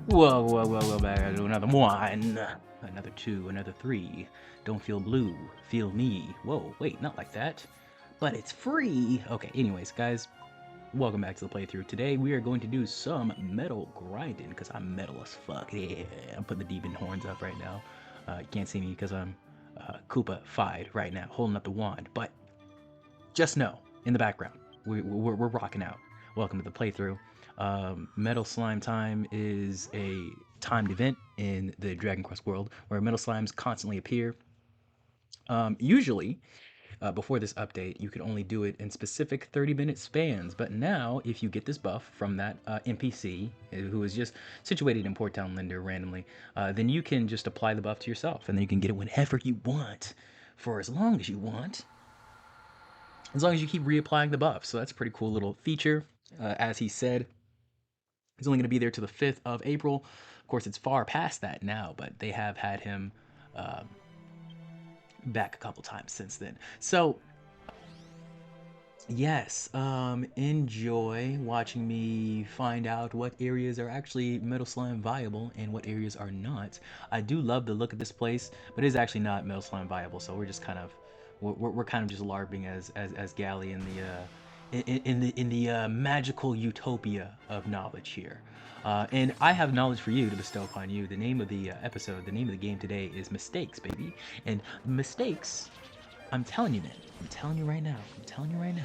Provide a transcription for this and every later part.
Whoa, back to another one, another two, another three. Don't feel blue, feel me. Whoa, wait, not like that. But it's free. Okay, anyways, guys, welcome back to the playthrough. Today we are going to do some metal grinding, because I'm metal as fuck. Yeah, I'm putting the demon horns up right now. You can't see me because I'm Koopa-fied right now, holding up the wand. But just know, in the background, we're rocking out. Welcome to the playthrough. Metal Slime Time is a timed event in the Dragon Quest world where metal slimes constantly appear. Usually, before this update, you could only do it in specific 30-minute spans, but now, if you get this buff from that NPC, who is just situated in Port Town Linder randomly, then you can just apply the buff to yourself, and then you can get it whenever you want, for as long as you want, as long as you keep reapplying the buff. So that's a pretty cool little feature. As he said, he's only going to be there till the 5th of April. Of course, it's far past that now, but they have had him back a couple times since then. So, yes, enjoy watching me find out what areas are actually Metal Slime viable and what areas are not. I do love the look of this place, but it is actually not Metal Slime viable, so we're just kind of we're kind of just LARPing as Galley in the magical utopia of knowledge here. And I have knowledge for you to bestow upon you. The name of the episode, the name of the game today is Mistakes, baby. And mistakes, I'm telling you, man. I'm telling you right now. I'm telling you right now.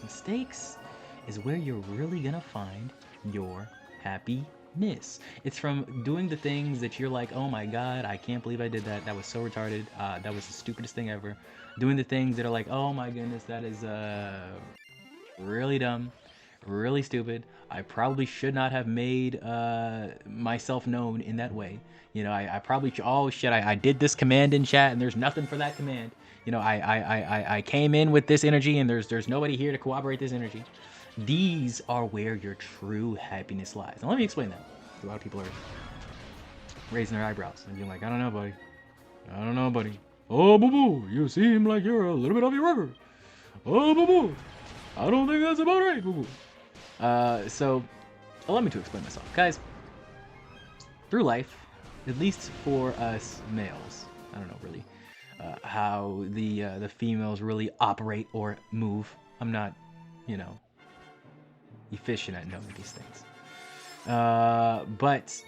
Mistakes is where you're really gonna find your happiness. It's from doing the things that you're like, oh my god, I can't believe I did that. That was so retarded. That was the stupidest thing ever. Doing the things that are like, oh my goodness, that is really dumb, really stupid. I probably should not have made myself known in that way. You know, I probably, oh shit, I did this command in chat and there's nothing for that command. You know, I came in with this energy and there's nobody here to corroborate this energy. These are where your true happiness lies. Now let me explain that. A lot of people are raising their eyebrows and being like, I don't know, buddy. I don't know, buddy. Oh, boo-boo, you seem like you're a little bit off your rocker. Oh, boo-boo, I don't think that's about right, boo-boo. So, allow me to explain myself. Guys, through life, at least for us males, I don't know really how the females really operate or move. I'm not, you know, efficient at knowing these things. But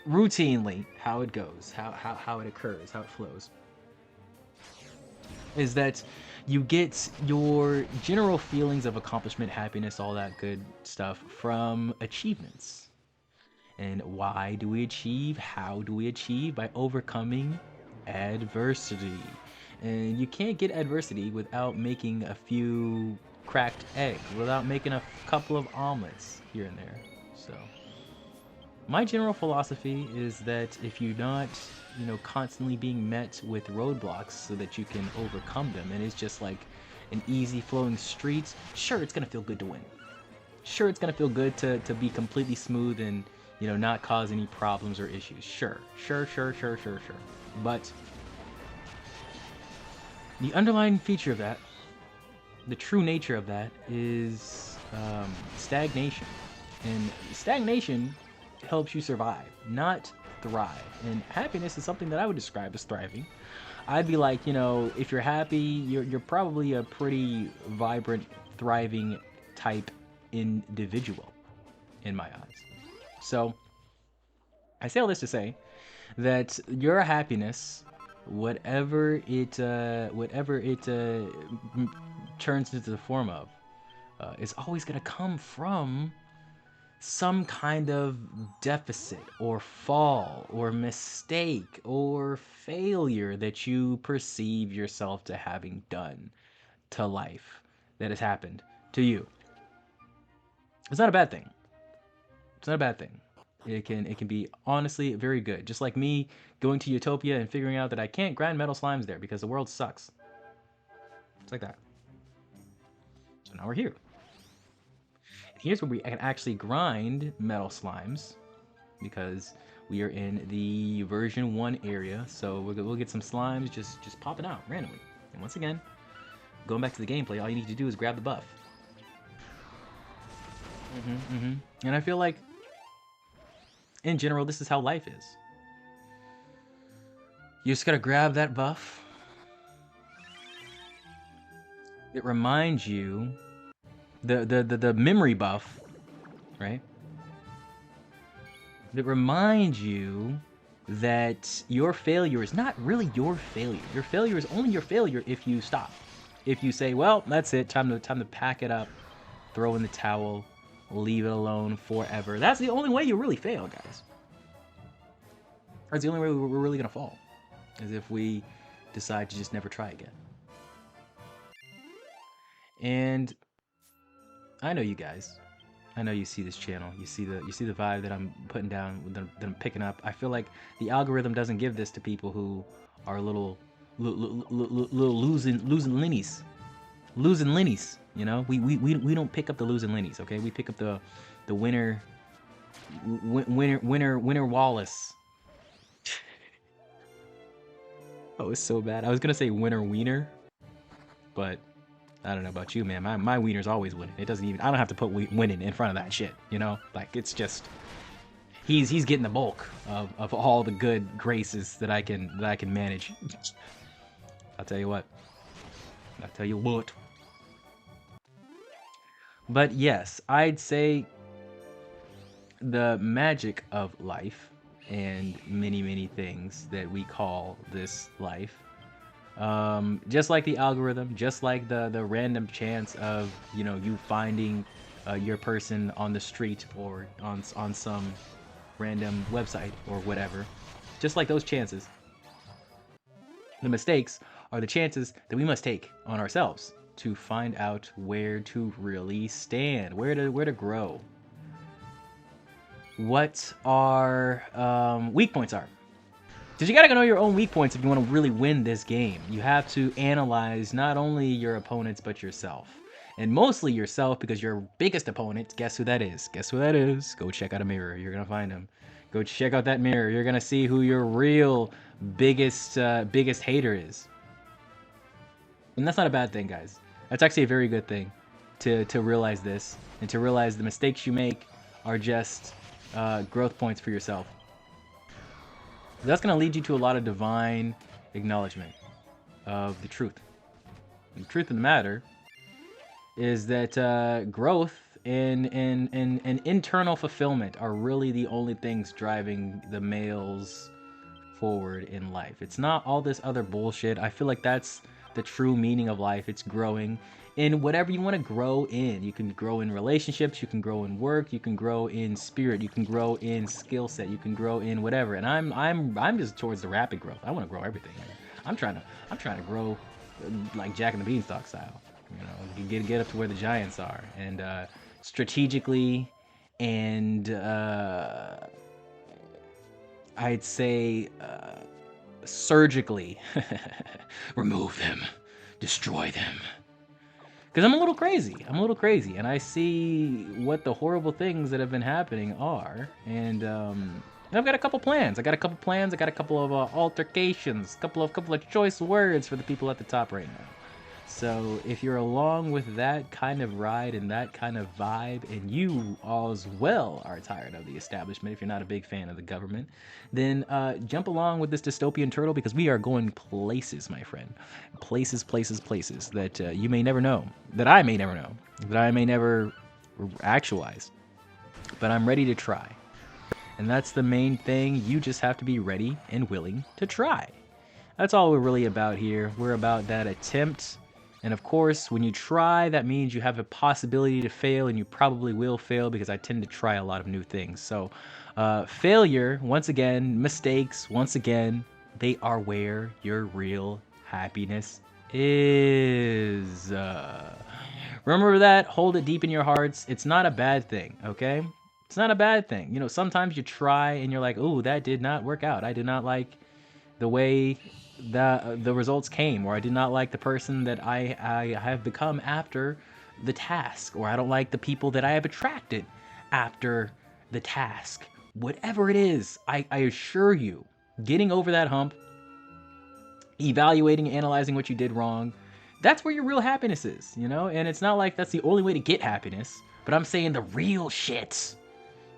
routinely, how it goes, how it occurs, how it flows, is that you get your general feelings of accomplishment, happiness, all that good stuff from achievements. And why do we achieve? How do we achieve? By overcoming adversity. And you can't get adversity without making a few cracked eggs, without making a couple of omelets here and there. So my general philosophy is that if you're not, you know, constantly being met with roadblocks so that you can overcome them, and it's just like an easy flowing street, sure, it's gonna feel good to win. Sure, it's gonna feel good to be completely smooth and, you know, not cause any problems or issues. Sure. But the underlying feature of that, the true nature of that, is stagnation. And stagnation helps you survive, not thrive. And happiness is something that I would describe as thriving. I'd be like, you know, if you're happy, you're probably a pretty vibrant, thriving type individual in my eyes. So I say all this to say that your happiness, whatever it turns into the form of, is always going to come from some kind of deficit or fall or mistake or failure that you perceive yourself to having done to life that has happened to you. It's not a bad thing. It's not a bad thing. It can be honestly very good. Just like me going to Utopia and figuring out that I can't grind metal slimes there because the world sucks. It's like that. So now we're here. Here's where we can actually grind metal slimes, because we are in the version 1 area. So we'll get some slimes just popping out randomly. And once again, going back to the gameplay, all you need to do is grab the buff. And I feel like In general, this is how life is. You just gotta grab that buff. It reminds you, the memory buff, right? It reminds you that your failure is not really your failure. Your failure is only your failure if you stop. If you say, well, that's it, time to pack it up, throw in the towel, leave it alone forever. That's the only way you really fail, guys. That's the only way we're really gonna fall, is if we decide to just never try again. And I know you guys. I know you see this channel. You see the vibe that I'm putting down, that I'm picking up. I feel like the algorithm doesn't give this to people who are a little losing linnies. Losing linnies, you know? We don't pick up the losing linnies, okay? We pick up the winner Wallace. Oh, it's so bad. I was gonna say winner wiener, but I don't know about you, man. My wiener's always winning. It doesn't even. I don't have to put winning in front of that shit. You know, like it's just. He's getting the bulk of all the good graces that I can manage. I'll tell you what. I'll tell you what. But yes, I'd say the magic of life and many things that we call this life. Just like the algorithm, just like the random chance of, you know, you finding your person on the street or on some random website or whatever, just like those chances, the mistakes are the chances that we must take on ourselves to find out where to really stand, where to grow, what our weak points are. Because you gotta know your own weak points if you want to really win this game. You have to analyze not only your opponents, but yourself. And mostly yourself, because your biggest opponent, guess who that is? Guess who that is? Go check out a mirror. You're gonna find him. Go check out that mirror. You're gonna see who your real biggest hater is. And that's not a bad thing, guys. That's actually a very good thing to realize this, and to realize the mistakes you make are just growth points for yourself. That's going to lead you to a lot of divine acknowledgement of the truth. And the truth of the matter is that growth and internal fulfillment are really the only things driving the males forward in life. It's not all this other bullshit. I feel like that's the true meaning of life. It's growing in whatever you want to grow in. You can grow in relationships, you can grow in work, you can grow in spirit, you can grow in skill set, you can grow in whatever. And I'm just towards the rapid growth. I want to grow everything. I'm trying to grow like Jack and the Beanstalk style. You know, get up to where the giants are, and strategically, and I'd say surgically remove them, destroy them. Because I'm a little crazy, and I see what the horrible things that have been happening are, and I've got a couple plans. I got a couple of altercations, couple of choice words for the people at the top right now. So if you're along with that kind of ride and that kind of vibe, and you as well are tired of the establishment, if you're not a big fan of the government, then jump along with this dystopian turtle, because we are going places, my friend. Places that you may never know, that I may never know, that I may never actualize. But I'm ready to try. And that's the main thing. You just have to be ready and willing to try. That's all we're really about here. We're about that attempt. And of course, when you try, that means you have a possibility to fail, and you probably will fail, because I tend to try a lot of new things. So failure, once again, mistakes, once again, they are where your real happiness is. Remember that, hold it deep in your hearts. It's not a bad thing, okay? It's not a bad thing. You know, sometimes you try and you're like, ooh, that did not work out. I did not like the way the results came, or I did not like the person that I have become after the task, or I don't like the people that I have attracted after the task. Whatever it is, I assure you, getting over that hump, evaluating, analyzing what you did wrong, that's where your real happiness is, you know? And it's not like that's the only way to get happiness, but I'm saying the real shit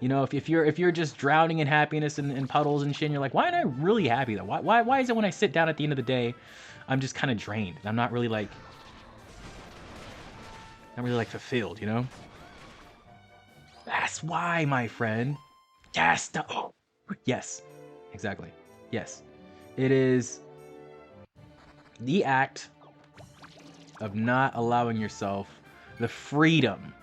You know, if you're just drowning in happiness and puddles and shit, and you're like, why am I really happy though? Why is it when I sit down at the end of the day, I'm just kind of drained? I'm not really like fulfilled, you know? That's why, my friend. Yes. Oh, yes. Exactly. Yes. It is the act of not allowing yourself the freedom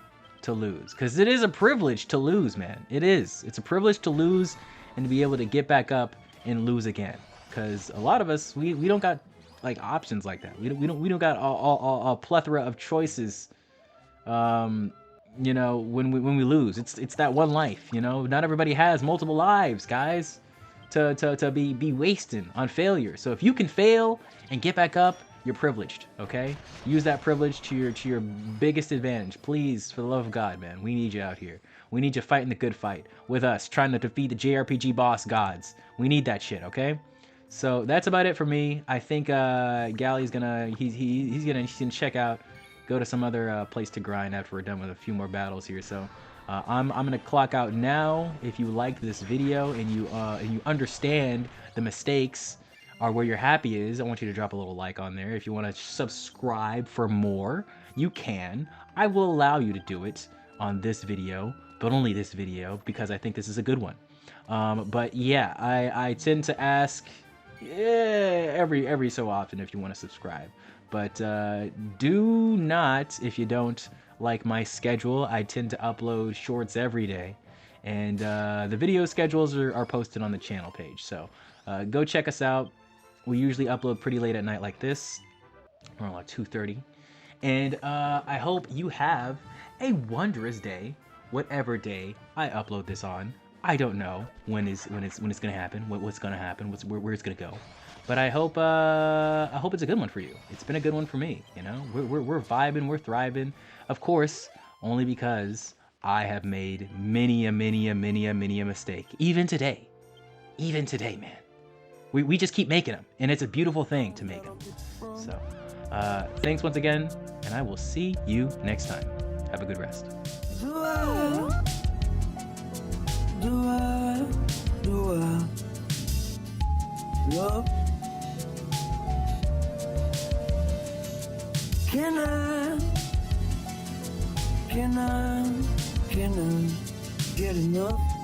to lose, because it is a privilege to lose, man. It is. It's a privilege to lose and to be able to get back up and lose again. Because a lot of us, we don't got like options like that. We don't got a plethora of choices. You know, when we lose, it's that one life. You know, not everybody has multiple lives, guys, to be wasting on failure. So if you can fail and get back up, you're privileged, okay? Use that privilege to your biggest advantage. Please, for the love of God, man. We need you out here. We need you fighting the good fight with us, trying to defeat the JRPG boss gods. We need that shit, okay? So that's about it for me. I think Gally's gonna he's gonna check out, go to some other place to grind after we're done with a few more battles here. So I'm gonna clock out now. If you liked this video and you understand the mistakes are where your happy is, I want you to drop a little like on there. If you want to subscribe for more, you can. I will allow you to do it on this video, but only this video, because I think this is a good one. But yeah, I tend to ask every so often if you want to subscribe. But do not, if you don't like my schedule. I tend to upload shorts every day. And the video schedules are posted on the channel page. So go check us out. We usually upload pretty late at night like this, around like 2:30. And I hope you have a wondrous day, whatever day I upload this on. I don't know when it's gonna happen, what's gonna happen, where it's gonna go. But I hope it's a good one for you. It's been a good one for me. You know, we're vibing, we're thriving. Of course, only because I have made many a mistake. Even today, man. We just keep making them, and it's a beautiful thing to make them. So, thanks once again, and I will see you next time. Have a good rest. Love. Can I get enough?